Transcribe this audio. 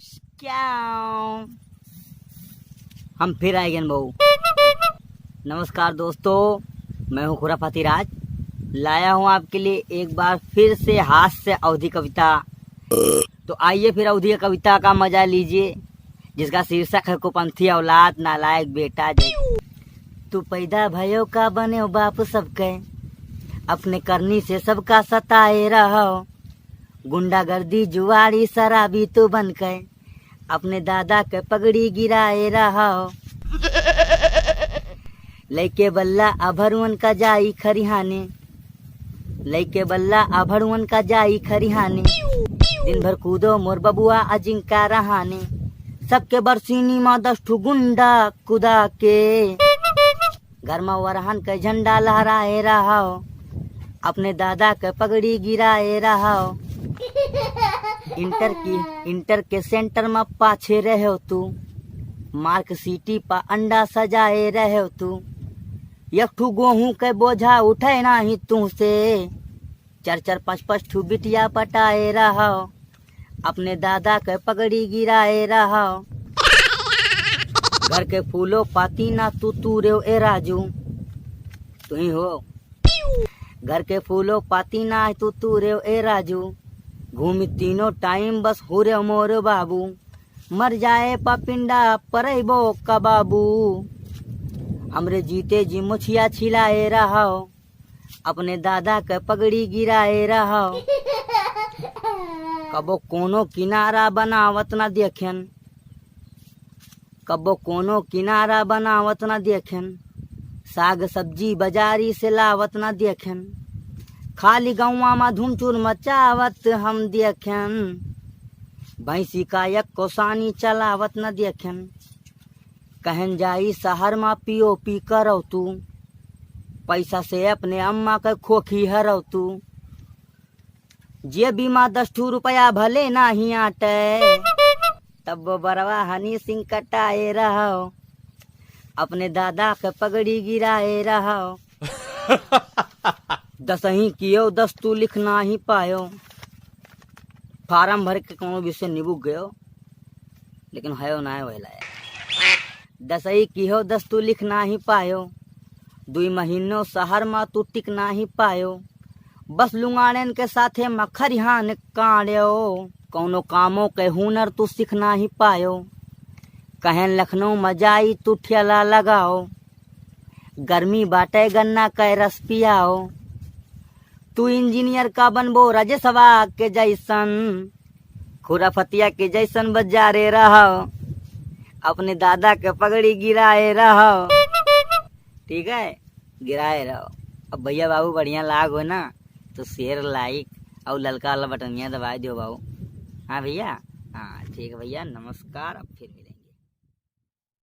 क्या हम फिर आए गए बहू। नमस्कार दोस्तों, मैं हूँ खुराफाती राज। लाया हूँ आपके लिए एक बार फिर से हास्य अवधि कविता। तो आइए फिर अवधि कविता का मजा लीजिए, जिसका शीर्षक है कुपंथी औलाद नालायक बेटा जय। तू पैदा भयो का बने बाप सबके, अपने करनी से सबका सताए रहो। गुंडागर्दी जुआरी शराबी तू बन के, अपने दादा के पगड़ी गिराए रहो। लइके बल्ला अभरुअन का जाई खरिहाने, लइके बल्ला अभरुअन का जाई खरिहाने। दिन भर कूदो मोर बबुआ अजिंका रहाने, सबके बरसीनी माँ 10 ठू गुंडा कुदा के। घर में वरहन के झंडा लहराए रहो, अपने दादा के पगड़ी गिराए रहो। इंटर के सेंटर में पाछे रहो तू, मार्क सिटी पा अंडा सजाए रहो तू। एक ठू गेहूं के बोझा उठे नाही तू से, 4-4 5-5 ठू बिटिया पटाए रहो, अपने दादा के पगड़ी गिराए रहो। घर के फूलो पाती ना तू रे ए राजू, तू ही हो। घर के फूलो पाती ना तू रे ए राजू, घूमी तीनों टाइम बस हो रे मोर बाबू। मर जाए पपिंडा परेबो का बाबू, हमरे जीते जी मुछिया छिलाए रहो, अपने दादा के पगड़ी गिराए रहो। कबो कोनो किनारा बनावत ना देखेन, कबो कोनो किनारा बनावत ना देखेन। साग सब्जी बाजारी से लावत ना देखेन, खाली गौवा में धूमचूर मचावत हम देखेन। भैंसी का एक कोसानी चलावत न देखेन, कहन जाई शहर में पी करो तू, पैसा से अपने अम्मा के खोखी हरो तू। जे बीमा 10 ठू रुपया भले नहीं आटे, तब वो बरवा हनी सिंह कटाए रहो, अपने दादा के पगड़ी गिराए रहो। 10 ही कियो 10 तू लिख ना ही पायो, फार्म भर के कोनो विषय निबुक गयो, लेकिन है ना वहला। 10 ही कियो 10 तू लिख ना ही पायो, 2 महीनों शहर में तू टिक ना ही पायो। बस लुंगाड़न के साथे मखरिहान कांड्यो, कोनो कामों के हुनर तू सीख ना ही पायो। कहन लखनऊ में जाई तू ठेला लगाओ, गर्मी बाटे गन्ना के रस पियाओ। तू इंजीनियर का बनबो राजेशवा के जैसन, खुराफतिया के जैसन बजारे रहो, अपने दादा के पगड़ी गिराए रहो। ठीक है, गिराए रहो। अब भैया बाबू बढ़िया लाग हो ना, तो शेयर लाइक और ललका वाला बटनिया दबा दो बाबू। हाँ भैया, हाँ ठीक है भैया, नमस्कार। अब फिर मिलेंगे।